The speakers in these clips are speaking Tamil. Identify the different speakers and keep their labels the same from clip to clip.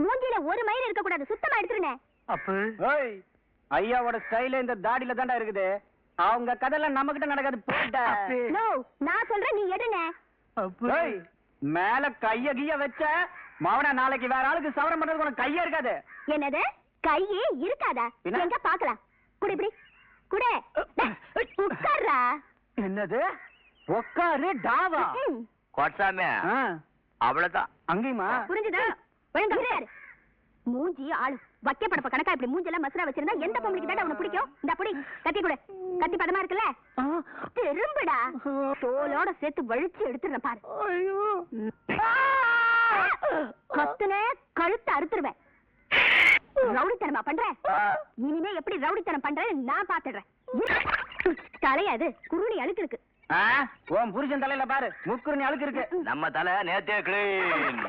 Speaker 1: மூஞ்சில ஒரு மயிர் இருக்க கூடாது, சுத்தமா எடுத்துருங்க.
Speaker 2: அப்ப ஐயாவோட ஸ்டைல இந்த தாடியில தாண்டா இருக்குது. அவங்க கதையில நம்ம கிட்ட நடக்காது. போடா.
Speaker 1: நோ, நான் சொல்றேன், நீ எடுங்க.
Speaker 2: மேல கைய கிய வச்ச மவன நாளைக்கு வேற ஆளுக்கு சவரம் பண்றதுக்கு உனக்கு கையே இருக்காது.
Speaker 1: என்னது கையே இருக்காதா? எங்க பாக்கலாம். குடு இப்படி குடு. உட்கார்றா.
Speaker 2: என்னது உட்காரு டாவா?
Speaker 3: கோட்சாமி அவ்வளவுதான்.
Speaker 2: அங்கேயுமா?
Speaker 1: புரிஞ்சுதா? மூஞ்சி ஆளு வக்க படப்ப கணக்கா இப்படி மூஞ்செல்லாம் மசரா வச்சிருந்தா எந்த பொம்பளைக்கு தான் உனக்கு பிடிக்கும்? இந்த அப்படி கத்தி கொடு. கத்தி பதமா இருக்குல்ல, திரும்புடா. தோலோட சேர்த்து வழிச்சு எடுத்துறேன் பாரு. கத்துனே கழுத்து அறுத்துருவேன். ரவுடித்தனமா பண்ற? இனிமே எப்படி ரவுடித்தனம் பண்றேன்னு நான் பாத்துடுறேன். தலையாது குருணி அழுக்கு இருக்கு.
Speaker 2: உன் புருஷன் தலையில பாரு முக்குருணி அழுக்கு இருக்கு.
Speaker 3: நம்ம தலை நேத்தே கிளீன்.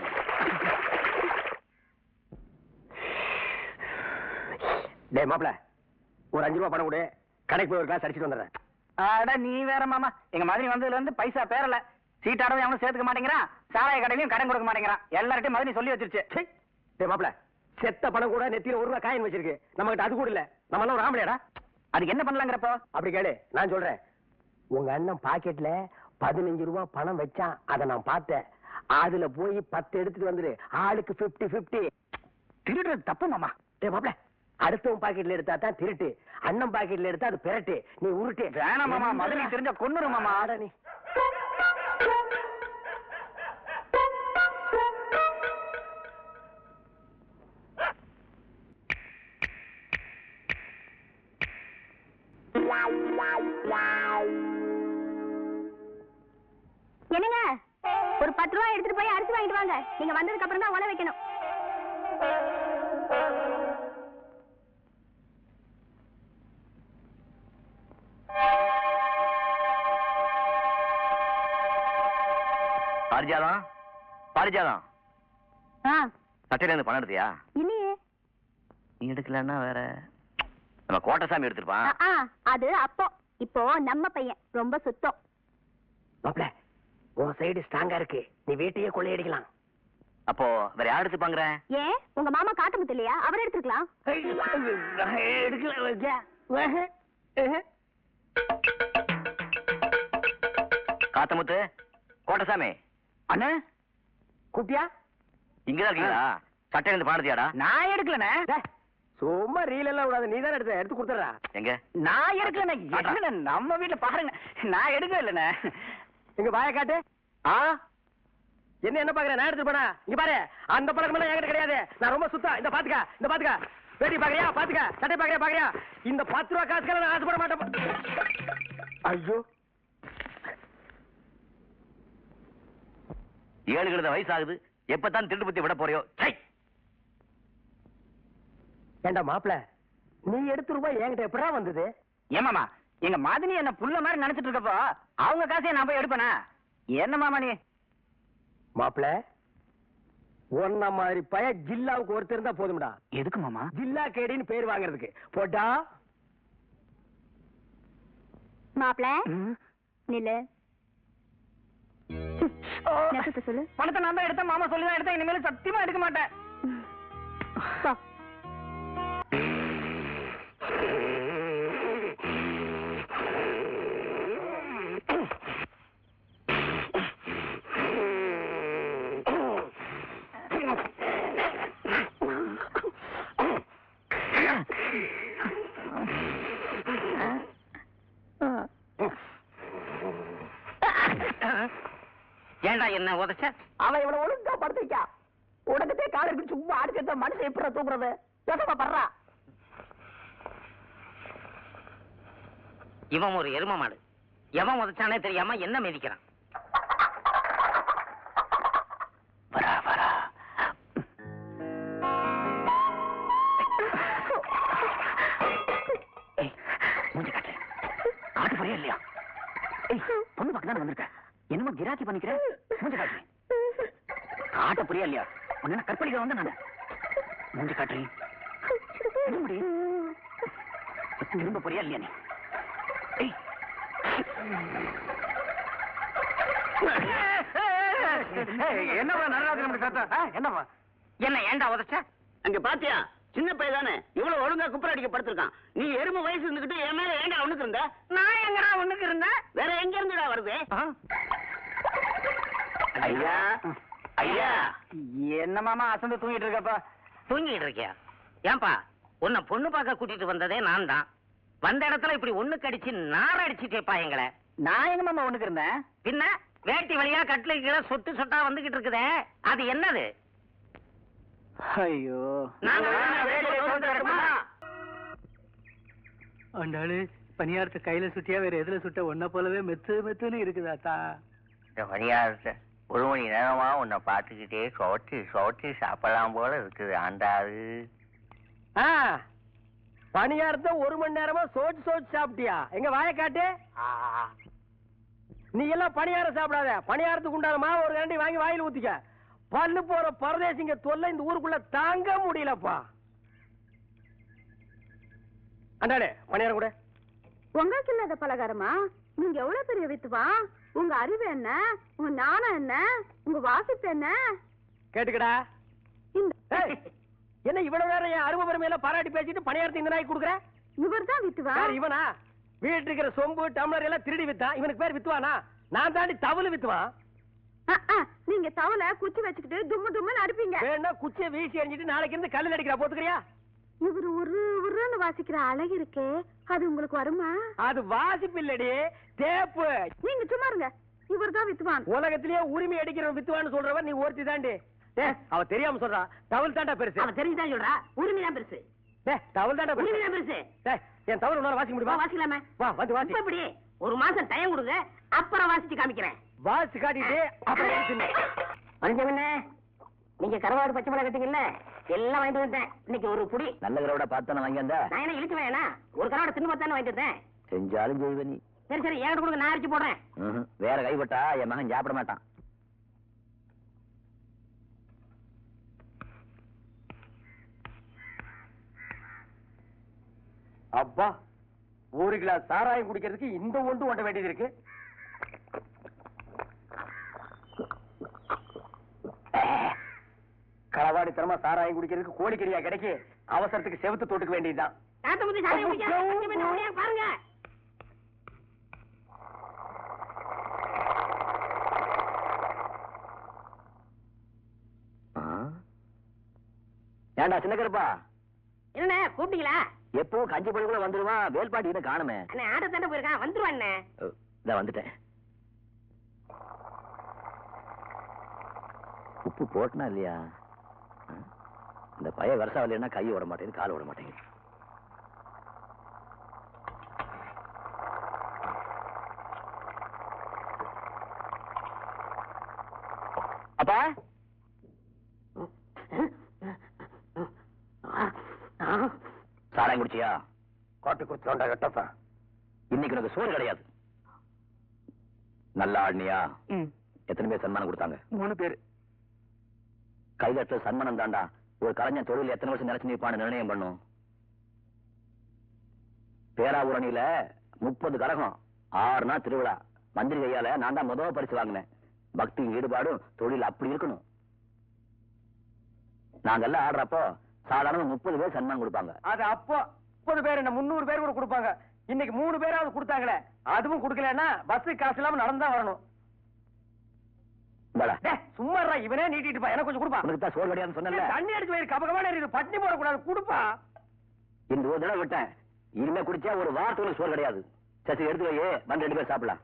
Speaker 4: டே மாப்ள, ஒரு 5 ரூபா பணம் கொடு, கடைக்கு போய் ஒரு கிளாஸ் அடிச்சுட்டு வந்துடுறேன்.
Speaker 2: அட நீ வேற மாமா, எங்க மாதிரி வந்ததுல இருந்து பைசா பேரல. சீட்டாடவும் எவனும் சேர்த்துக்க மாட்டேங்கிறான், சாராய கடையிலையும் கடன் கொடுக்க மாட்டேங்கிறான். எல்லார்ட்டையும் மாதிரி சொல்லி வச்சிருச்சு.
Speaker 4: டே மாப்ள, செத்த பணம் கூட நெத்தியில 1 ரூபா காயின் வச்சிருக்கு, நம்ம கிட்ட அது கூட இல்ல. நம்ம எல்லாம் ஒரு ஆம்பளையாடா.
Speaker 2: அதுக்கு என்ன பண்ணலாங்கிறப்போ?
Speaker 4: அப்படி கேளு, நான் சொல்றேன். உங்க அண்ணன் பாக்கெட்ல 15 ரூபா பணம் வச்சான், அதை நான் பார்த்தேன். அதுல போய் 10 எடுத்துட்டு வந்துரு, ஆளுக்கு 50-50.
Speaker 2: திருடுறது தப்பு மாமா.
Speaker 4: டே மாப்ள, அடுத்தவன் பாக்கெட்ல எடுத்தா தான் திருட்டு, அண்ணன் பாக்கெட்ல எடுத்தா அது பிரட்டு. நீ உருட்டு.
Speaker 2: வேணாம் மாமா, மதுரை தெரிஞ்ச கொன்னுரு மாமா.
Speaker 4: ஆட நீ.
Speaker 1: என்னங்க, ஒரு 10 ரூபாய் எடுத்துட்டு போய் அரிசி வாங்கிட்டு வாங்க. நீங்க வந்ததுக்கு அப்புறம் தான் உல வைக்கணும்.
Speaker 3: பாரிஜாதம் பாரிஜாதம் சட்டையில இருந்து பணம் எடுத்தியா?
Speaker 1: இல்லையே.
Speaker 3: நீ எடுக்கலன்னா வேற நம்ம கோட்டசாமி எடுத்துருப்பான்.
Speaker 1: அது அப்போ. இப்போ நம்ம பையன் ரொம்ப சுத்தம்.
Speaker 4: மாப்ள, உன் சைடு ஸ்ட்ராங்கா இருக்கு, நீ வீட்டையே கொள்ளையடிக்கலாம்.
Speaker 3: அப்போ வேற யார் எடுத்துப்பாங்க?
Speaker 1: ஏன் உங்க மாமா காட்டமுத்து இல்லையா? அவர் எடுத்துக்கலாம்.
Speaker 3: காத்தமுத்து, கோட்டசாமி
Speaker 4: அண்ணா குட்டியா
Speaker 3: இங்கதான் இருக்கீங்களா? சட்டையில இருந்து பணம் எடுத்தியாடா?
Speaker 2: நான் எடுக்கலண்ணே.
Speaker 4: சும்மா ரீல் எல்லாம் விடாது, நீ தானே எடுத்து கொடுத்துறா.
Speaker 3: எங்க?
Speaker 2: நான் எடுக்கலண்ணே. என்னண்ணே, நம்ம வீட்டுல பாருங்க, நான் எடுக்கவே இல்லண்ணே.
Speaker 4: எங்க வாய காட்டு. என்ன பாக்குற? நான் எடுத்து போனா இங்க பாரு, அந்த பழக்கம் எல்லாம் என்கிட்ட கிடையாது. நான் ரொம்ப சுத்தம். இந்த பாத்துக்க வேட்டி பாக்குறியா? பாத்துக்க. சட்டை பாக்குறியா? இந்த 10 ரூபா காசுக்கெல்லாம் நான் ஆசைப்பட மாட்டேன். ஐயோ,
Speaker 3: 7 கழுத வயசு ஆகுது, எப்பதான் திருட்டு புத்தி விட போறியோ?
Speaker 4: ஏண்டா மாப்பிள, நீ எடுத்த ரூபாய் என்கிட்ட எப்படா வந்தது?
Speaker 2: ஏமாமா, எங்க மதனி என்ன புள்ள மாதிரி நினைச்சிட்டு இருக்கப்போ அவங்க காசையை நான் போய் எடுப்பேனா? என்ன மாமா நீ?
Speaker 4: மாப்பிள, ஒன்ன மாதிரி பய ஜில்லாவுக்கு ஒருத்தர் இருந்தா போதும்டா.
Speaker 2: எதுக்கு மாமா?
Speaker 4: ஜில்லா கேடின்னு பேர் வாங்குறதுக்கு. போட்டா
Speaker 1: மாப்ள நில்லு. சொல்லு.
Speaker 2: பணத்தை நான் தான் எடுத்தேன், மாமா சொல்லிதான் எடுத்தேன். இனிமேல் சத்தியமா எடுக்க மாட்டேன்.
Speaker 3: ஏண்டா என்ன உதச்ச?
Speaker 4: அவன் இவனை ஒழுங்கா படுத்திருக்கா. உடனே காலருக்கு சும்மா அடிச்ச மனுஷன் எப்படி தூக்குறது? எதமா படுறா?
Speaker 3: இவன் ஒரு எரும மாடு. எவன் உதச்சானே தெரியாம என்ன மிதிக்கிறான். வரா வரா. மூஞ்சி காட்டு. காட்டு போறியா இல்லையா? பொண்ணு பக்கம் தான் வந்திருக்க. என்னமோ கிராக்கி பண்ணிக்கிற. மூஞ்சி காட்டு. காட்ட புரியா இல்லையா? உன்ன கற்பழிக்க வந்த நானு. மூஞ்சி காட்டு. திரும்ப புரியா இல்லையா நீ?
Speaker 2: என்னப்பா நடராஜன் சத்தம்? என்னப்பா என்ன ஏன்டா உதச்ச?
Speaker 3: அங்க பாத்தியா, சின்ன பையன் தானே இவ்வளவு ஒழுங்கா குப்புற அடிக்க படுத்திருக்கான். நீ எருமை வயசு இருந்துகிட்டு என் மேல ஏன்டா ஒண்ணுக்கு இருந்த?
Speaker 2: நான் எங்கடா ஒண்ணுக்கு இருந்தேன்?
Speaker 3: வேற எங்க இருந்துடா வருது? ஐயா ஐயா,
Speaker 2: என்ன மாமா அசந்து தூங்கிட்டு இருக்கப்பா?
Speaker 5: தூங்கிட்டு இருக்கியா? ஏன்பா, உன்னை பொண்ணு பார்க்க கூட்டிட்டு வந்ததே நான் தான். வந்த இடத்துல இப்படி ஒண்ணுக்கு அடிச்சு நார அடிச்சுட்டேப்பா எங்களை.
Speaker 2: நான் எங்க மாமா ஒண்ணுக்கு இருந்தேன்?
Speaker 5: பின்ன வேட்டி வழியா கட்டிலுக்கு கீழே சொட்டு சொட்டா வந்துகிட்டு இருக்குதே, அது என்னது?
Speaker 2: ஐயோ,
Speaker 6: ஆண்டாளு பணியாரத்தை கையில சுட்டியா வேற எதுல சுட்ட ஒன்ன போலவே மெத்து மெத்துன்னு இருக்குதாத்தா.
Speaker 5: இந்த பணியாரத்தை ஒரு மணி நேரமா உன்னை பார்த்துக்கிட்டே சோட்டி சோட்டி சாப்பிடலாம் போல இருக்குது ஆண்டாது.
Speaker 4: பணியாரத்தை ஒரு மணி நேரமா சோச்சு சோச்சு சாப்பிட்டியா? எங்க வாயை காட்டு. நீ எல்லாம் பணியாரம் சாப்பிடாத. பணியாரத்துக்கு உண்டான மாவு ஒரு கரண்டி வாங்கி வாயில ஊத்திக்க. பல்லு போற பரதேசிங்க தொல்லை இந்த ஊருக்குள்ள தாங்க முடியலப்பா. அண்டாடே பணியாரம் கூட.
Speaker 1: உங்களுக்கு இல்லாத பலகாரமா? நீங்க எவ்வளவு பெரிய வித்துவா? உங்க அறிவு என்ன? உங்க ஞானம் என்ன? உங்க வாசிப்பு என்ன?
Speaker 4: கேட்டுக்கடா.
Speaker 1: இந்த
Speaker 4: ஏய், என்ன இவ்வளவு நேரம் என் அருமை பெருமையில பாராட்டி பேசிட்டு பணியாரத்தை இந்த நாய்க்கு கொடுக்குற?
Speaker 1: இவர் தான் வித்துவா?
Speaker 4: யார் இவனா? வீட்டு இருக்கிற சொம்பு டம்ளர் எல்லாம் திருடி வித்தான். இவனுக்கு பேர் வித்துவானா? நான் தாண்டி தவளு வித்துவான்.
Speaker 1: நீங்க தவளை குச்சி வச்சுக்கிட்டு தும்மு தும்முன்னு அடிப்பீங்க.
Speaker 4: வேணா குச்சியை வீசி எறிஞ்சிட்டு நாளைக்கு இருந்து கல்லில் அடிக்கிறா, போத்துக்கிறியா?
Speaker 1: இவர் உருன்னு வாசிக்கிற அழகு இருக்கே, அது உங்களுக்கு வருமா?
Speaker 4: அது வாசிப்பு இல்லடி, தேப்பு.
Speaker 1: நீங்க சும்மா இருங்க. இவர் தான் வித்துவான்.
Speaker 4: உலகத்திலேயே உரிமை அடிக்கிற வித்துவான்னு சொல்றவன் நீ ஒருத்தி தாண்டி. அவ தெரியாம சொல்றா. தவள் தாண்டா பெருசு.
Speaker 5: அவன் தெரிஞ்சுதான் சொல்றா, உரிமை தான் பெருசு.
Speaker 4: தவள் தாண்டா
Speaker 5: உரிமை
Speaker 4: பெருசு.
Speaker 5: தான் பெருசு.
Speaker 4: என் தவள் உன்னால வாசிக்க முடியுமா?
Speaker 5: வாசிக்கலாமே.
Speaker 4: வா வந்து வாசி.
Speaker 5: இப்ப இப்படி ஒரு மாசம் டைம் கொடுங்க, அப்புறம் வாசிச்சு காமிக்கிறேன்.
Speaker 4: வாசி காட்டிட்டு அப்புறம் எடுத்துன்னு.
Speaker 5: மனுஷங்கண்ணே, நீங்க கருவாடு பச்சை மிளகா கட்டிங்கல்ல, எல்லாம் வாங்கிட்டு வந்தேன். இன்னைக்கு ஒரு புடி
Speaker 3: நல்ல கரோட பார்த்தானே வாங்கி வந்தா.
Speaker 5: நான் என்ன இழுத்து வேணா, ஒரு கருவாடு தின்னு பார்த்தானே வாங்கிட்டு வந்தேன்.
Speaker 3: செஞ்சாலும் செய்வ நீ.
Speaker 5: சரி சரி, ஏன் கொடுங்க, நான் அரைச்சு போடுறேன்.
Speaker 3: வேற கைப்பட்டா என் மகன் சாப்பிட மாட்டான்.
Speaker 4: அப்பா, ஒரு கிளாஸ் சாராயம் குடிக்கிறதுக்கு இந்த ஒன்று ஒண்ட வேண்டியது இருக்கு. களவாடி தரமா சாராயம் குடிக்கிறதுக்கு கோழிக்கறியா கிடைக்கு. அவசரத்துக்கு செவுத்து தொட்டுக்க வேண்டியதுதான்.
Speaker 5: தாத்த முத்தி சாலை குடிக்க பாருங்க.
Speaker 3: ஏண்டா சின்ன கருப்பா,
Speaker 5: என்ன கூப்பிட்டீங்களா?
Speaker 3: எப்பவும் கஞ்சி பொழுதுல வந்துருவான். வேல்பாட்டி இன்னும் காணுமே.
Speaker 5: அண்ணே ஆட்டோ தாண்டா போயிருக்கான், வந்துருவான்.
Speaker 3: இத வந்துட்டேன். உப்பு போட்டனா இல்லையா? இந்த பைய வருஷம் இல்லைன்னா கை ஓட மாட்டேங்குது, கால் ஓட மாட்டேங்குது. அப்பா, சாராயம் குடிச்சியா?
Speaker 4: காட்டு குடுத்துடா கட்டப்பா.
Speaker 3: இன்னைக்கு உனக்கு சோறு கிடையாது. நல்லா ஆடினியா? எத்தனை பேர் சன்மானம் கொடுத்தாங்க?
Speaker 6: 3 பேர்.
Speaker 3: கைதட்டுல சன்மானம் தாண்டா ஒரு கலைஞன் தொழில் எத்தனை வருஷம் நினைச்சு நிற்பான்னு நிர்ணயம் பண்ணும். பேராவூரணியில 30 கரகம், 6 நாள் திருவிழா. மந்திரி கையால நான் தான் முதல் பரிசு வாங்கினேன். பக்தி ஈடுபாடும் தொழில் அப்படி இருக்கணும். நாங்கெல்லாம் ஆடுறப்போ சாதாரண 30 பேர் சன்மானம் கொடுப்பாங்க.
Speaker 4: அது அப்போ 30 பேர் என்ன 300 பேர் கூட கொடுப்பாங்க. இன்னைக்கு 3 பேராவது கொடுத்தாங்களே, அதுவும் கொடுக்கலன்னா பஸ் காசு இல்லாம நடந்துதான் வரணும். சும்மா இவனே நீட்டிட்டு பா, எனக்கு கொஞ்சம் கொடுப்பா.
Speaker 3: உனக்கு தான் சோறு கிடையாதுன்னு சொன்னல.
Speaker 4: தண்ணி எடுத்து வயிறு கபகமான இது பட்டினி போடக்கூடாது, கொடுப்பா.
Speaker 3: இந்த ஒரு தடவை விட்டேன், இனிமே குடிச்சா ஒரு வாரத்துக்கு சோறு கிடையாது. சரி எடுத்து வையே, வந்து 2 பேர் சாப்பிடலாம்.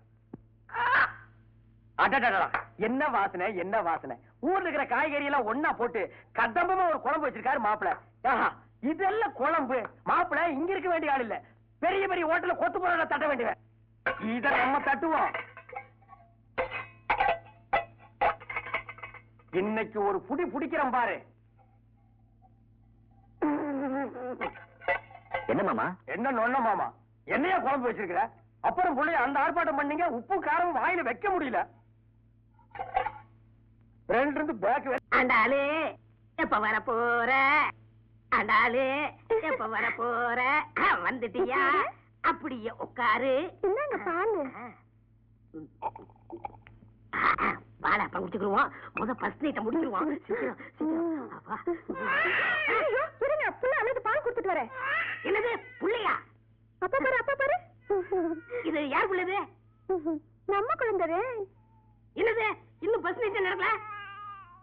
Speaker 4: என்ன வாசனை, என்ன வாசனை. ஊர்ல இருக்கிற காய்கறி எல்லாம் ஒன்னா போட்டு கதம்பமா ஒரு குழம்பு வச்சிருக்காரு மாப்பிள. இதெல்லாம் குழம்பு. மாப்பிள இங்க இருக்க வேண்டிய ஆள் இல்ல, பெரிய பெரிய ஹோட்டல்ல கொத்து போற தட்ட வேண்டியவன். இத நம்ம தட்டுவோம். இன்னைக்கு ஒரு புடி புடிக்கிறோம் பாரு.
Speaker 3: என்ன மாமா?
Speaker 4: என்ன நொன்ன மாமா, என்னையா குழம்பு வச்சிருக்கிற? அப்புறம் புள்ளைய அந்த ஆர்ப்பாட்டம் பண்ணீங்க, உப்பு காரம் வாயில வைக்க முடியல. இருந்து பேக்
Speaker 5: ஆண்டாளு எப்ப வர போற? ஆண்டாளு எப்ப வர போற? வந்துட்டியா? அப்படியே உட்காரு.
Speaker 1: என்னங்க பாலு?
Speaker 5: பாலை அப்ப குடிச்சுக்கிடுவோம். ஃபர்ஸ்ட் நைட்ட முடிச்சிருவோம். சீக்கிரம் சீக்கிரம். அப்பா.
Speaker 1: ஐயோ, இருங்க, புள்ள அழுது பால் கொடுத்துட்டு வரேன்.
Speaker 5: என்னது புள்ளையா?
Speaker 1: அப்பா பாரு, அப்பா பாரு.
Speaker 5: இது யார் புள்ளது?
Speaker 1: நம்ம குழந்தை.
Speaker 5: என்னது இன்னும் ஃபர்ஸ்ட் நைட் நடக்கல?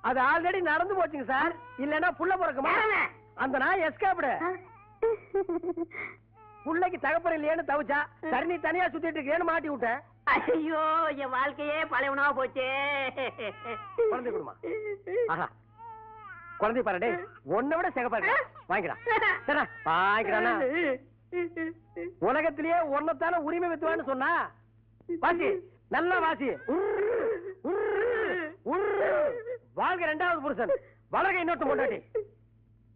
Speaker 4: அது ஆல்ரெடி நடந்து போச்சுங்க சார். இல்லன்னா புள்ள பிறக்குமா? அந்த நாய் எஸ்கேப்டு. புள்ளைக்கு தகப்பன் இல்லையேன்னு தவிச்சா சரி நீ தனியா சுத்திட்டு இருக்கேன்னு மாட்டி விட்டேன்.
Speaker 5: ஐயோ, என் வாழ்க்கையே பழையவனா போச்சே.
Speaker 4: குழந்தை கொடுமா. ஆஹா, குழந்தை பாரு, உன்னை விட சிகப்பா வாங்கிக்கிறான். வாங்கிக்கிறானா? உலகத்திலேயே ஒன்னத்தான உரிமை வித்துவான்னு சொன்னா வாசி, நல்லா வாசி. வாழ்க்கை 2வது புருஷன், வளர்க இன்னொருத்த பொண்டாட்டி.